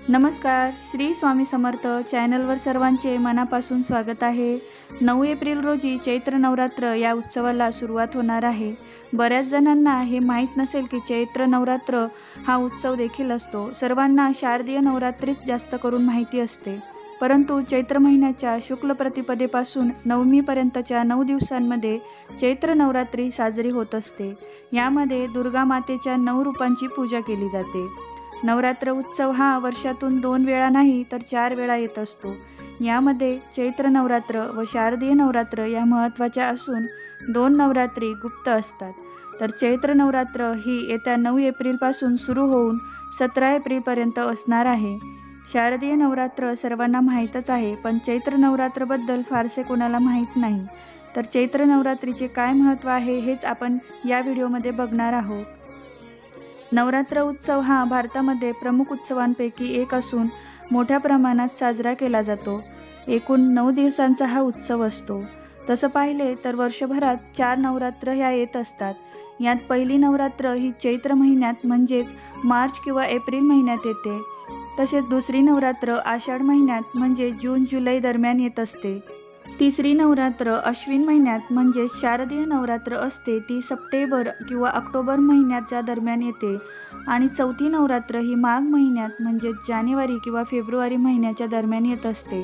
नमस्कार, श्री स्वामी समर्थ चॅनलवर सर्वांचे मनापासून स्वागत आहे। 9 एप्रिल रोजी चैत्र नवरात्र या उत्सवाला सुरुवात होणार आहे। बऱ्याच जणांना हे माहीत नसेल की चैत्र नवरात्र हा उत्सव देखील असतो। सर्वांना शारदीय नवरात्रीच जास्त करून माहिती असते, परंतु चैत्र महिन्याच्या शुक्ल प्रतिपदेपासून नवमीपर्यंतच्या 9 दिवसांमध्ये चैत्र नवरात्री साजरी होत असते। यामध्ये दुर्गा मातेच्या 9 रूपांची पूजा केली जाते। नवरात्र उत्सव हा वर्षातून 2 वेळा नाही तर 4 वेळा येत असतो। यामध्ये चैत्र नवरात्र व शारदीय नवरात्र या महत्त्वाच्या असून 2 नवरात्री गुप्त असतात। तर चैत्र नवरात्र ही येत्या 9 एप्रिलपासून सुरू होऊन 17 एप्रिलपर्यंत असणार आहे। शारदीय नवरात्र सर्वांना माहीतच आहे, पण चैत्र नवरात्रबद्दल फारसे कोणाला माहीत नाही। तर चैत्र नवरात्रीचे काय महत्त्व आहे हेच आपण या व्हिडिओमध्ये बघणार आहोत। नवरात्र उत्सव हा भारतामध्ये प्रमुख उत्सवांपैकी एक असून मोठ्या प्रमाणात साजरा केला जातो। एकूण 9 दिवसांचा हा उत्सव असतो। तसं पाहिले तर वर्षभरात 4 नवरात्र ह्या येत असतात। यात पहिली नवरात्र ही चैत्र महिन्यात म्हणजेच मार्च किंवा एप्रिल महिन्यात येते। तसेच दुसरी नवरात्र आषाढ महिन्यात म्हणजे जून जुलै दरम्यान येत असते। तिसरी नवरात्र अश्विन महिन्यात म्हणजे शारदीय नवरात्र असते, ती सप्टेंबर किंवा ऑक्टोबर महिन्याच्या दरम्यान येते। आणि चौथी नवरात्र ही माघ महिन्यात म्हणजे जानेवारी किंवा फेब्रुवारी महिन्याच्या दरम्यान येत असते।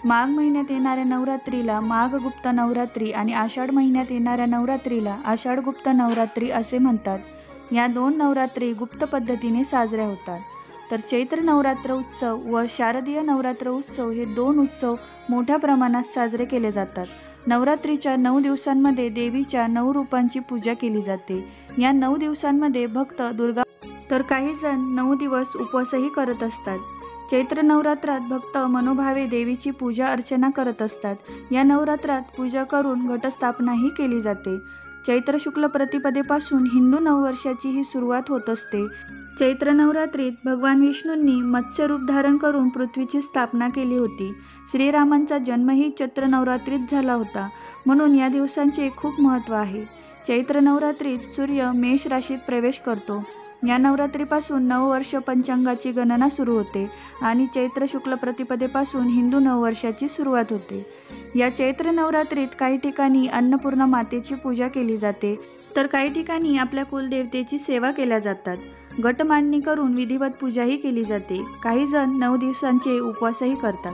माघ महिन्यात येणाऱ्या नवरात्रीला माघ गुप्त नवरात्री आणि आषाढ महिन्यात येणाऱ्या नवरात्रीला आषाढ गुप्त नवरात्री असे म्हणतात। या 2 नवरात्री गुप्त पद्धतीने साजऱ्या होतात। तर चैत्र नवरात्र उत्सव व शारदीय नवरात्र उत्सव हे 2 उत्सव मोठ्या प्रमाणात साजरे केले जातात। नवरात्रीच्या 9 दिवसांमध्ये देवीच्या 9 रूपांची पूजा केली जाते। या 9 दिवसांमध्ये भक्त दुर्गा तर काही जण 9 दिवस उपवासही करत असतात। चैत्र नवरात्रात भक्त मनोभावे देवीची पूजा अर्चना करत असतात। या नवरात्रात पूजा करून घटस्थापनाही केली जाते। चैत्र शुक्ल प्रतिपदेपासून हिंदू नववर्षाची ही सुरुवात होत असते। चैत्र नवरात्रीत भगवान विष्णूंनी मत्स्य रूप धारण करून पृथ्वीची स्थापना केली होती। श्रीरामांचा जन्मही चैत्र नवरात्रीत झाला होता, म्हणून या दिवसांचे खूप महत्त्व आहे। चैत्र नवरात्रीत सूर्य मेष राशीत प्रवेश करतो। या नवरात्रीपासून नववर्ष पंचांगाची गणना सुरू होते आणि चैत्र शुक्ल प्रतिपदेपासून हिंदू नववर्षाची सुरुवात होते। या चैत्र नवरात्रीत काही ठिकाणी अन्नपूर्णा मातेची पूजा केली जाते, तर काही ठिकाणी आपल्या कुलदेवतेची सेवा केल्या जातात। घट मांडणी करून विधिवत पूजाही केली जाते। काही जण 9 दिवसांचे उपवासही करतात।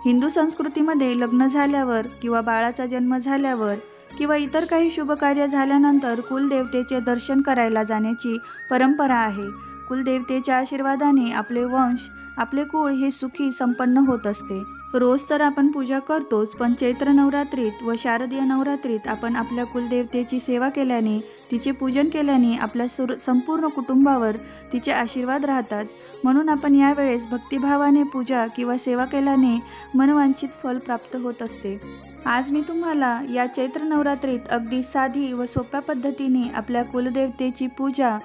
हिंदू संस्कृतीमध्ये लग्न झाल्यावर किंवा बाळाचा जन्म झाल्यावर किंवा इतर काही शुभकार्य झाल्यानंतर कुलदेवतेचे दर्शन करायला जाण्याची परंपरा आहे। कुलदेवतेच्या आशीर्वादाने आपले वंश आपले कुळ हे सुखी संपन्न होत असते। रोज तर आपण पूजा करतोच, पण चैत्र नवरात्रीत व शारदीय नवरात्रीत आपण आपल्या कुलदेवतेची सेवा केल्याने, तिचे पूजन केल्याने आपल्या संपूर्ण कुटुंबावर तिचे आशीर्वाद राहतात। म्हणून आपण यावेळेस भक्तिभावाने पूजा किंवा सेवा केल्याने मनवांछित फल प्राप्त होत असते। आज मी तुम्हाला या चैत्र नवरात्रीत अगदी साधी व सोप्या पद्धतीने आपल्या कुलदेवतेची पूजा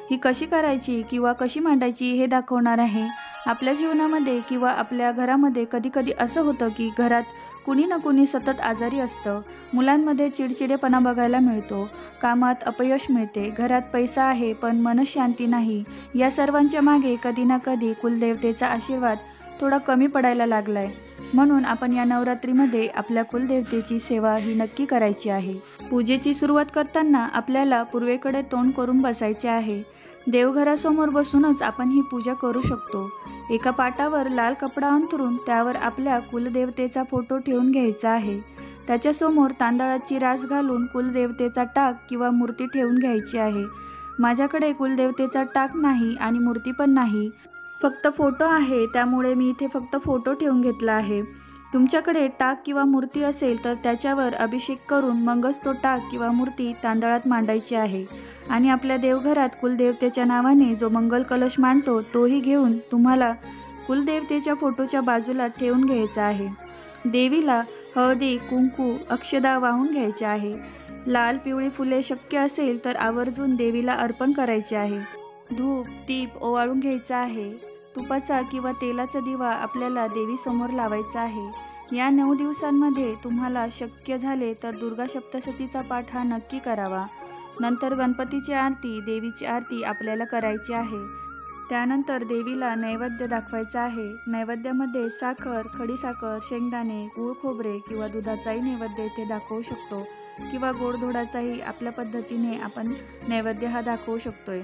ही कशी करायची किंवा कशी मांडायची हे दाखवणार आहे। आपल्या जीवनामध्ये किंवा आपल्या घरामध्ये कधीकधी असं होतं की घरात कुणी ना कुणी सतत आजारी असतं। मुलांमध्ये चिडचिडेपणा बघायला मिळतो, कामात अपयश मिळते, घरात पैसा आहे पण मनशांती नाही। या सर्वांच्या मागे कधी ना कधी कुलदेवतेचा आशीर्वाद थोडा कमी पडायला लागलाय। म्हणून आपण या नवरात्रीमध्ये आपल्या कुलदेवतेची सेवा ही नक्की करायची आहे। पूजेची सुरुवात करताना आपल्याला पूर्वेकडे तोंड करून बसायचे आहे। देवघरासमोर बसूनच आपण ही पूजा करू शकतो। एका पाटावर लाल कपडा अंथरून त्यावर आपल्या कुलदेवतेचा फोटो ठेवून घ्यायचा आहे। त्याच्यासमोर तांदळाची रास घालून कुलदेवतेचा टाक किंवा मूर्ती ठेवून घ्यायची आहे। माझ्याकडे कुलदेवतेचा टाक नाही आणि मूर्ती पण नाही, फक्त फोटो आहे, त्यामुळे मी इथे फक्त फोटो ठेवून घेतला आहे। तुमच्याकडे टाक किंवा मूर्ती असेल तर त्याच्यावर अभिषेक करून मगच तो टाक किंवा मूर्ती तांदळात मांडायची आहे। आणि आपल्या देवघरात कुलदेवतेच्या नावाने जो मंगल कलश मांडतो तोही घेऊन तुम्हाला कुलदेवतेच्या फोटोच्या बाजूला ठेवून घ्यायचा आहे। देवीला हळदी कुंकू अक्षदा वाहून घ्यायचे आहे। लाल पिवळी फुले शक्य असेल तर आवर्जून देवीला अर्पण करायचे आहे। धूप दीप ओवाळून घ्यायचा आहे। तुपाचा किंवा तेलाचा दिवा आपल्याला देवीसमोर लावायचा आहे। या 9 दिवसांमध्ये तुम्हाला शक्य झाले तर दुर्गा सप्तशतीचा पाठ हा नक्की करावा। नंतर गणपतीची आरती, देवीची आरती आपल्याला करायची आहे। त्यानंतर देवीला नैवेद्य दाखवायचा आहे। नैवेद्यामध्ये साखर, खडीसाखर, शेंगदाणे, गूळ खोबरे किंवा दुधाचाही नैवेद्य इथे दाखवू शकतो किंवा गोडधोडाचाही आपल्या पद्धतीने आपण नैवेद्य हा दाखवू शकतोय।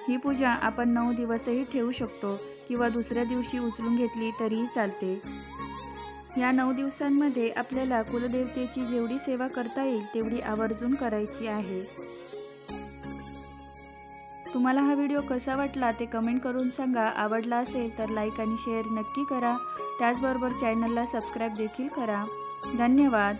ही पूजा आपण 9 दिवसही ठेवू शकतो किंवा दुसऱ्या दिवशी उचलून घेतली तरीही चालते। या 9 दिवसांमध्ये आपल्याला कुलदेवतेची जेवढी सेवा करता येईल तेवढी आवर्जून करायची आहे। तुम्हाला हा व्हिडिओ कसा वाटला ते कमेंट करून सांगा। आवडला असेल तर लाईक आणि शेअर नक्की करा। त्याचबरोबर चॅनलला सबस्क्राईब देखील करा। धन्यवाद।